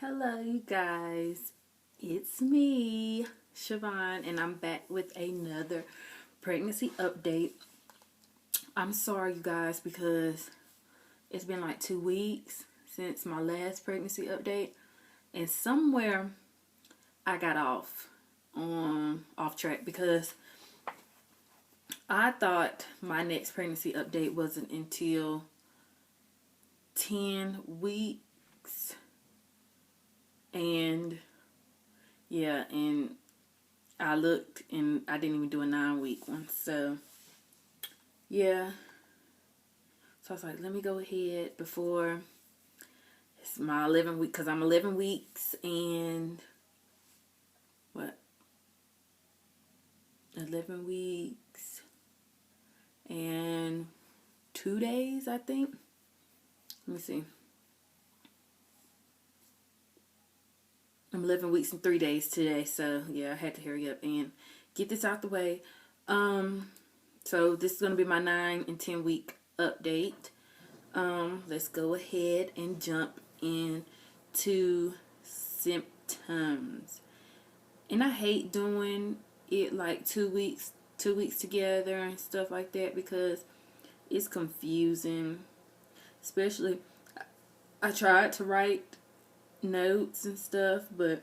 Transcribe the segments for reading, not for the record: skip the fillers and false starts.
Hello, you guys. It's me, Siobhan, and I'm back with another pregnancy update. I'm sorry, you guys, because it's been like 2 weeks since my last pregnancy update, and somewhere I got off track because I thought my next pregnancy update wasn't until 10 weeks, and yeah, and I looked and I didn't even do a 9-week one. So, yeah. So I was like, let me go ahead before it's my 11 week, because I'm 11 weeks and what? 11 weeks and 2 days, I think. Let me see. I'm 11 weeks and 3 days today. So, yeah, I had to hurry up and get this out the way. So this is going to be my 9 and 10 week update. Let's go ahead and jump into symptoms. And I hate doing it like 2 weeks together and stuff like that because it's confusing. Especially, I tried to write notes and stuff, but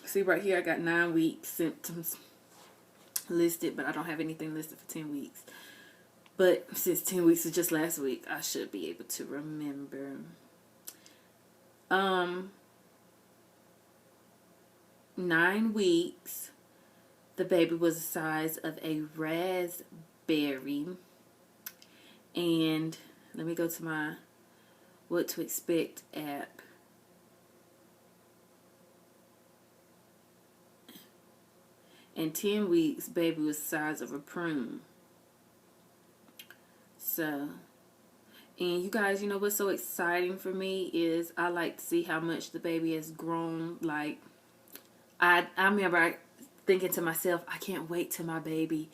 see right here I got 9-week symptoms listed, but I don't have anything listed for 10 weeks. But since 10 weeks is just last week, I should be able to remember. 9 weeks, the baby was the size of a raspberry. And let me go to my What to Expect app. And 10 weeks, baby was the size of a prune. So, and you guys, you know what's so exciting for me is I like to see how much the baby has grown. Like, I remember thinking to myself, I can't wait till my baby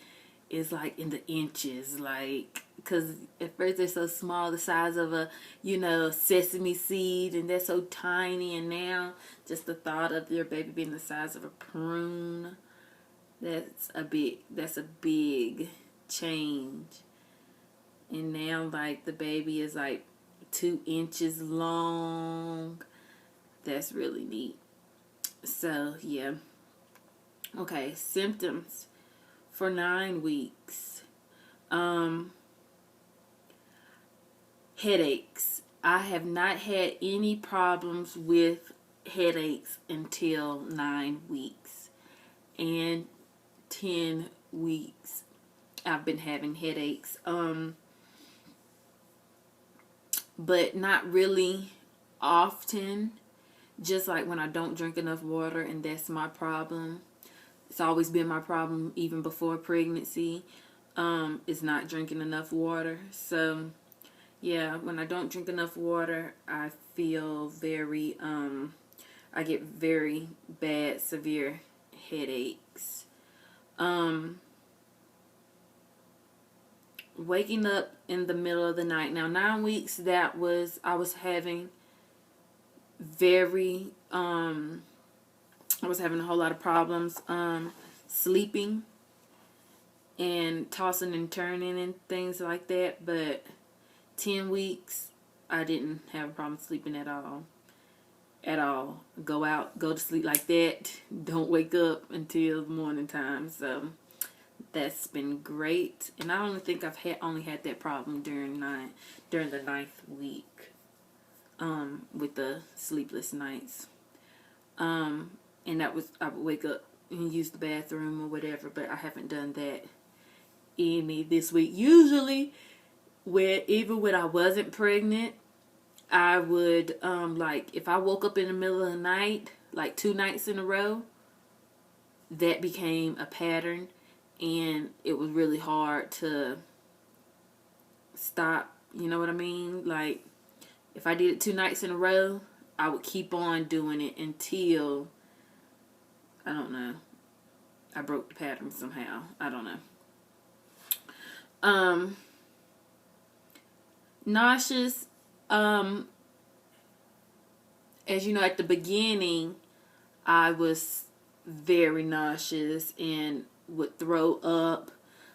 is like in the inches. Like, because at first they're so small, the size of a, sesame seed, and they're so tiny. And now just the thought of your baby being the size of a prune, that's a big change. And now, like, the baby is like 2 inches long. That's really neat. So, yeah. Okay, symptoms for 9 weeks. Headaches. I have not had any problems with headaches until 9 weeks. And 10 weeks, I've been having headaches. But not really often. Just like when I don't drink enough water, and that's my problem. It's always been my problem even before pregnancy. Is not drinking enough water. So, yeah, when I don't drink enough water, I feel I get very bad, severe headaches. Waking up in the middle of the night. Now, 9 weeks, I was having I was having a whole lot of problems sleeping and tossing and turning and things like that. But 10 weeks, I didn't have a problem sleeping at all. Go to sleep like that. Don't wake up until morning time. So that's been great. And I only think I've only had that problem during the 9th week. With the sleepless nights. And that was, I would wake up and use the bathroom or whatever, but I haven't done that any this week. Usually, even when I wasn't pregnant, I would, like, if I woke up in the middle of the night, like 2 nights in a row, that became a pattern, and it was really hard to stop, you know what I mean? Like, if I did it 2 nights in a row, I would keep on doing it until, I don't know, I broke the pattern somehow. I don't know. Nauseous. as you know, at the beginning, I was very nauseous and would throw up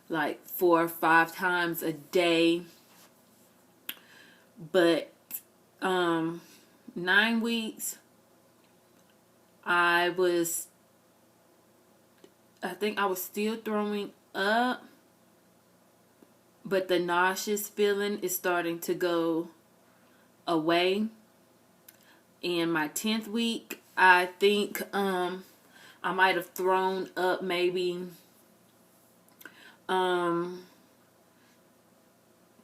like 4 or 5 times a day. But 9 weeks, I think I was still throwing up, but the nauseous feeling is starting to go away. In my 10th week, I think I might have thrown up maybe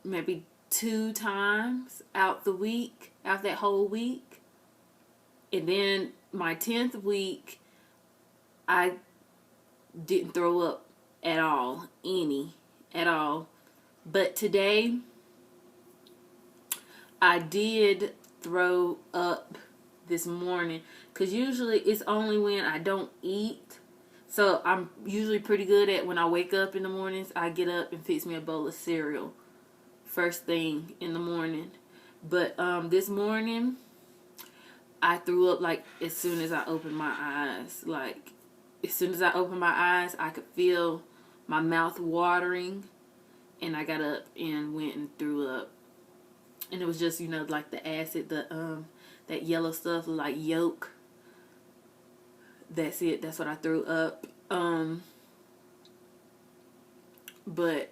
maybe 2 times out that whole week. And then my 10th week, I didn't throw up at all, at all. But today, I did throw up this morning, because usually it's only when I don't eat. So I'm usually pretty good at when I wake up in the mornings, I get up and fix me a bowl of cereal first thing in the morning. But this morning, I threw up like as soon as I opened my eyes. Like as soon as I opened my eyes, I could feel my mouth watering, and I got up and went and threw up. And it was just, you know, like the acid, that yellow stuff, like yolk. That's it. That's what I threw up. But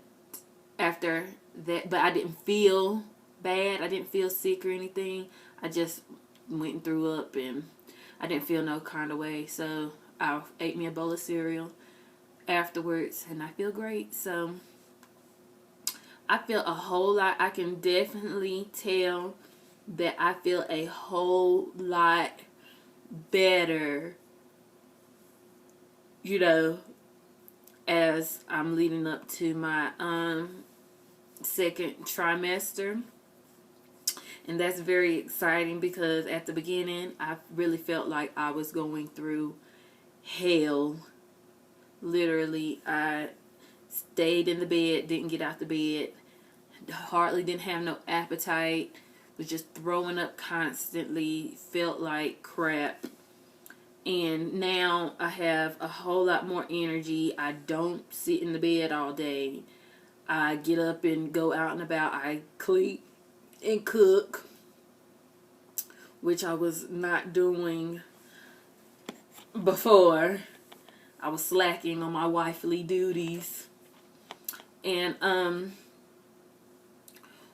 after that, but I didn't feel bad. I didn't feel sick or anything. I just went and threw up, and I didn't feel no kind of way. So I ate me a bowl of cereal afterwards, and I feel great. So I feel a whole lot. I can definitely tell that I feel a whole lot better, you know, as I'm leading up to my second trimester. And that's very exciting, because at the beginning, I really felt like I was going through hell. Literally, I stayed in the bed, didn't get out the bed, hardly didn't have no appetite, was just throwing up constantly, felt like crap. And now I have a whole lot more energy. I don't sit in the bed all day. I get up and go out and about. I clean and cook, which I was not doing before. I was slacking on my wifely duties. And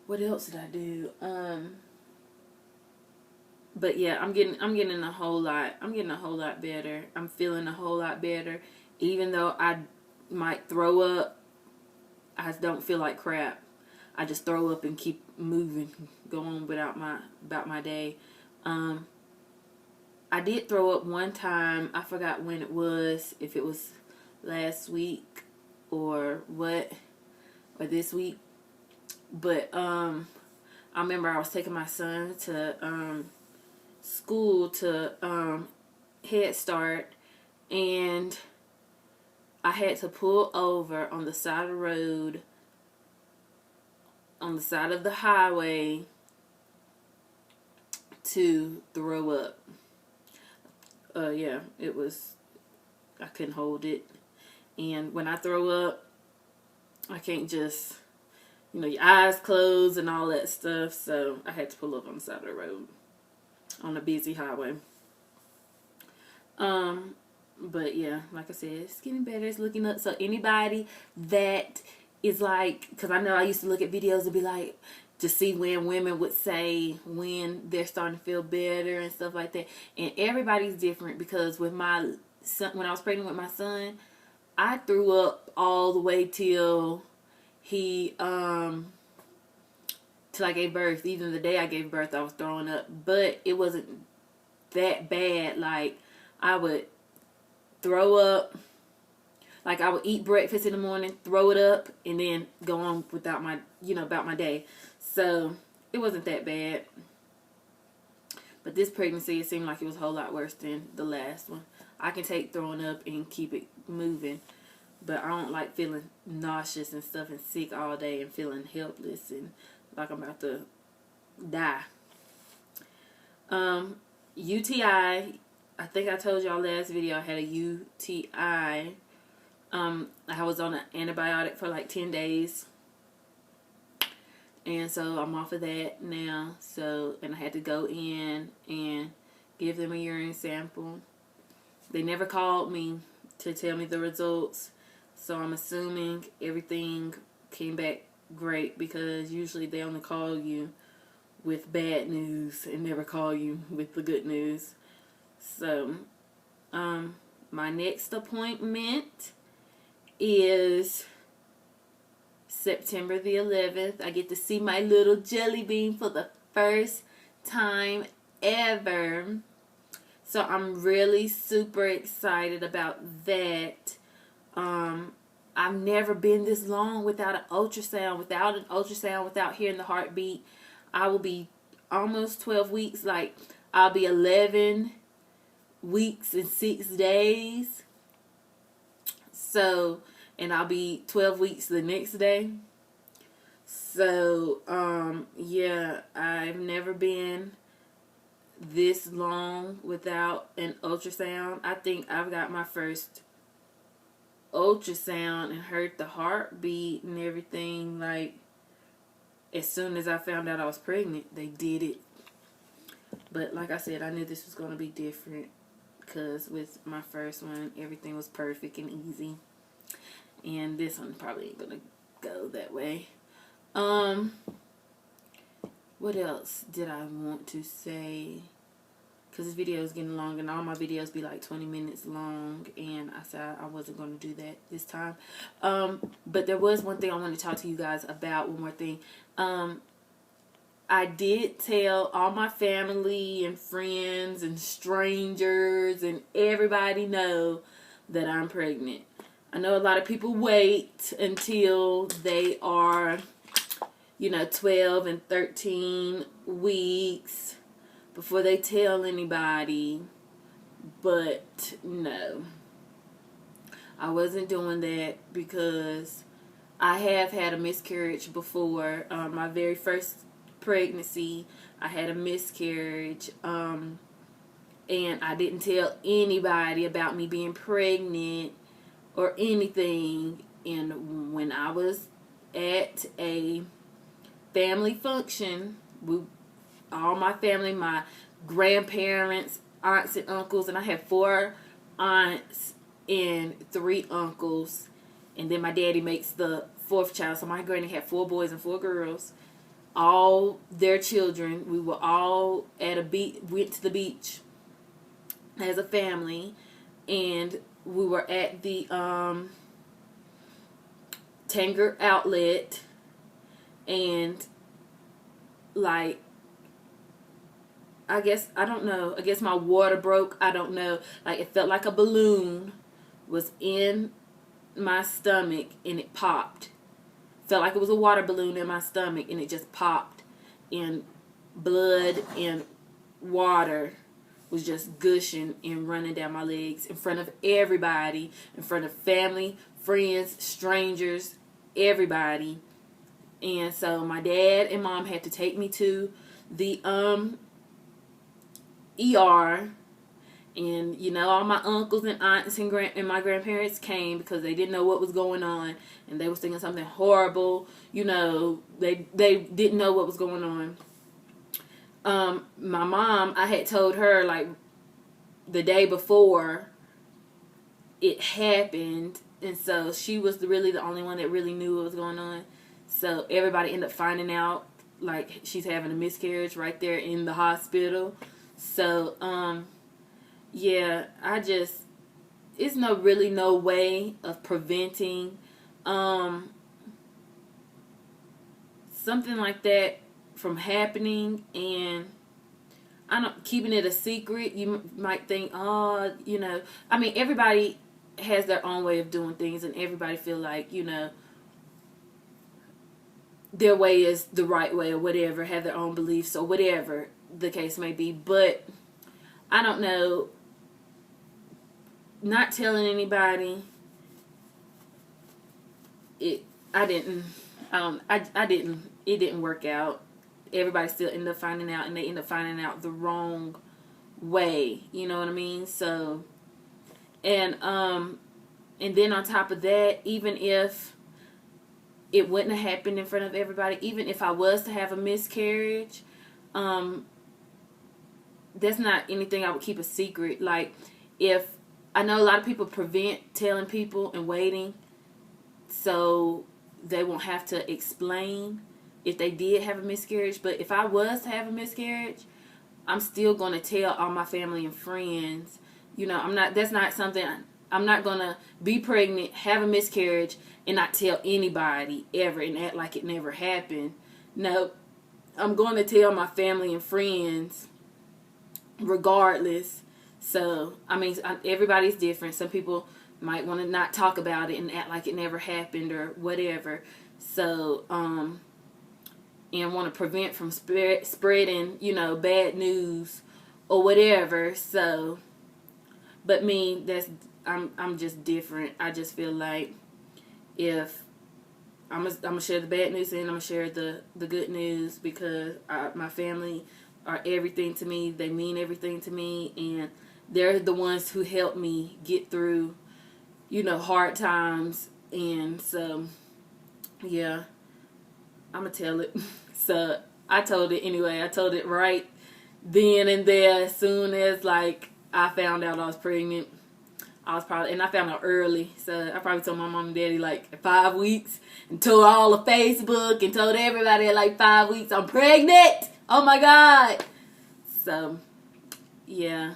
what else did I do? But yeah, I'm getting a whole lot. I'm getting a whole lot better. I'm feeling a whole lot better. Even though I might throw up, I don't feel like crap. I just throw up and keep moving, go on about my day. I did throw up one time. I forgot when it was, if it was last week or what, or this week. But I remember I was taking my son to school, to Head Start, and I had to pull over on the side of the road, on the side of the highway, to throw up. Yeah, it was, I couldn't hold it. And when I throw up, I can't just, you know, your eyes closed and all that stuff. So I had to pull up on the side of the road on a busy highway. But yeah, like I said, it's getting better. It's looking up. So anybody that is like, because I know I used to look at videos and be like, to see when women would say when they're starting to feel better and stuff like that. And everybody's different, because with my son, when I was pregnant with my son, I threw up all the way till till I gave birth. Even the day I gave birth, I was throwing up. But it wasn't that bad. Like, I would throw up. Like, I would eat breakfast in the morning, throw it up, and then go on without my, about my day. So it wasn't that bad. But this pregnancy, it seemed like it was a whole lot worse than the last one. I can take throwing up and keep it moving, but I don't like feeling nauseous and stuff and sick all day and feeling helpless and like I'm about to die. UTI. I think I told y'all last video I had a UTI. I was on an antibiotic for like 10 days. And so I'm off of that now. So, and I had to go in and give them a urine sample. They never called me to tell me the results. So I'm assuming everything came back great, because usually they only call you with bad news and never call you with the good news. So, my next appointment is September the 11th. I get to see my little jelly bean for the first time ever. So I'm really super excited about that. I've never been this long without an ultrasound. Without hearing the heartbeat. I will be almost 12 weeks. Like, I'll be 11 weeks and 6 days. So, and I'll be 12 weeks the next day. So, yeah, I've never been this long without an ultrasound. I think I've got my first ultrasound and heard the heartbeat and everything, like, as soon as I found out I was pregnant. They did it. But like I said, I knew this was going to be different, because with my first one, everything was perfect and easy. And this one probably ain't going to go that way. What else did I want to say? Because this video is getting long, and all my videos be like 20 minutes long, and I said I wasn't going to do that this time. But there was one thing I wanted to talk to you guys about. One more thing. I did tell all my family and friends and strangers and everybody know that I'm pregnant. I know a lot of people wait until they are, 12 and 13 weeks before they tell anybody. But no, I wasn't doing that, because I have had a miscarriage before. My very first pregnancy, I had a miscarriage, and I didn't tell anybody about me being pregnant or anything. And when I was at a family function, all my family, my grandparents, aunts and uncles, and I had 4 aunts and 3 uncles, and then my daddy makes the 4th child. So my granny had 4 boys and 4 girls, all their children. We were all at a beach, went to the beach as a family, and we were at the Tanger outlet, and like, I guess my water broke. I don't know. Like, it felt like a balloon was in my stomach and it popped. Felt like it was a water balloon in my stomach and it just popped. And blood and water was just gushing and running down my legs in front of everybody, in front of family, friends, strangers, everybody. And so my dad and mom had to take me to the ER, and all my uncles and aunts and my grandparents came, because they didn't know what was going on, and they was thinking something horrible. They didn't know what was going on. My mom, I had told her like the day before it happened, and so she was really the only one that really knew what was going on. So everybody ended up finding out like she's having a miscarriage right there in the hospital. So, yeah, it's really no way of preventing, something like that from happening. And keeping it a secret, you might think, I mean, everybody has their own way of doing things, and everybody feel like, their way is the right way, or whatever, have their own beliefs, or whatever the case may be. But I don't know, not telling anybody, it didn't work out. Everybody still ended up finding out, and they ended up finding out the wrong way. You know what I mean? So, and then on top of that, even if it wouldn't have happened in front of everybody, even if I was to have a miscarriage, that's not anything I would keep a secret. Like, if I know a lot of people prevent telling people and waiting so they won't have to explain if they did have a miscarriage. But if I was to have a miscarriage, I'm still going to tell all my family and friends. You know, that's not something, I'm not going to be pregnant, have a miscarriage, and not tell anybody ever and act like it never happened. No, I'm going to tell my family and friends regardless. So, I mean, everybody's different. Some people might want to not talk about it and act like it never happened or whatever. So, and want to prevent from spreading, you know, bad news or whatever. So, but me, I'm just different. I just feel like if I'm gonna share the bad news and I'm gonna share the good news, because my family are everything to me. They mean everything to me, and they're the ones who helped me get through, you know, hard times. And so, yeah, I'm gonna tell it. So I told it anyway. I told it right then and there. As soon as like I found out I was pregnant, I found out early. So I probably told my mom and daddy like at 5 weeks, and told all of Facebook and told everybody at like 5 weeks I'm pregnant. Oh my God. So yeah,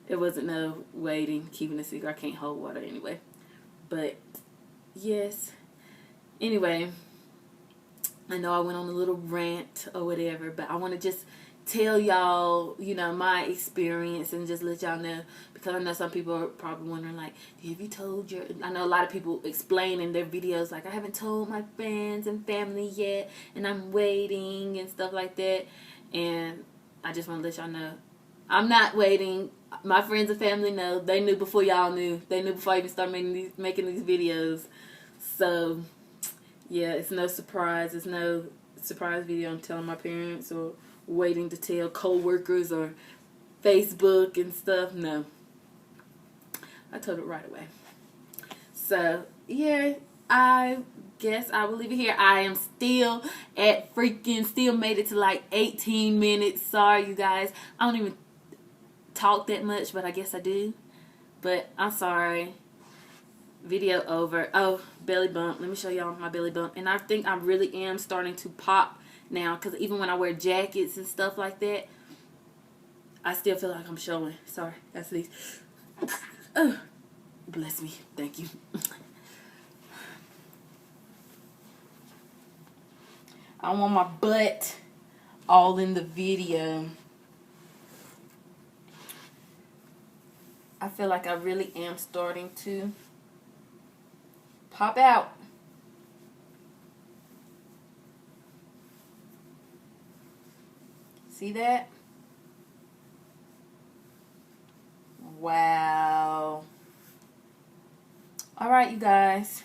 it wasn't no waiting, keeping a secret. I can't hold water anyway. But yes. Anyway, I know I went on a little rant or whatever, but I want to just tell y'all, you know, my experience and just let y'all know, because I know some people are probably wondering, like, have you told your, I know a lot of people explain in their videos, like, I haven't told my friends and family yet, and I'm waiting and stuff like that. And I just want to let y'all know, I'm not waiting. My friends and family know. They knew before y'all knew. They knew before I even started making these videos. So, yeah, it's no surprise. It's no surprise video I'm telling my parents or waiting to tell co-workers or Facebook and stuff. No. I told it right away. So, yeah, I guess I will leave it here. I am still still made it to like 18 minutes. Sorry, you guys. I don't even talk that much, but I guess I do. But I'm sorry. Video over. Oh, belly bump. Let me show y'all my belly bump. And I think I really am starting to pop now, because even when I wear jackets and stuff like that, I still feel like I'm showing. Sorry, that's these. Oh, bless me. Thank you. I want my butt all in the video. I feel like I really am starting to pop out. See that? Wow. All right, you guys.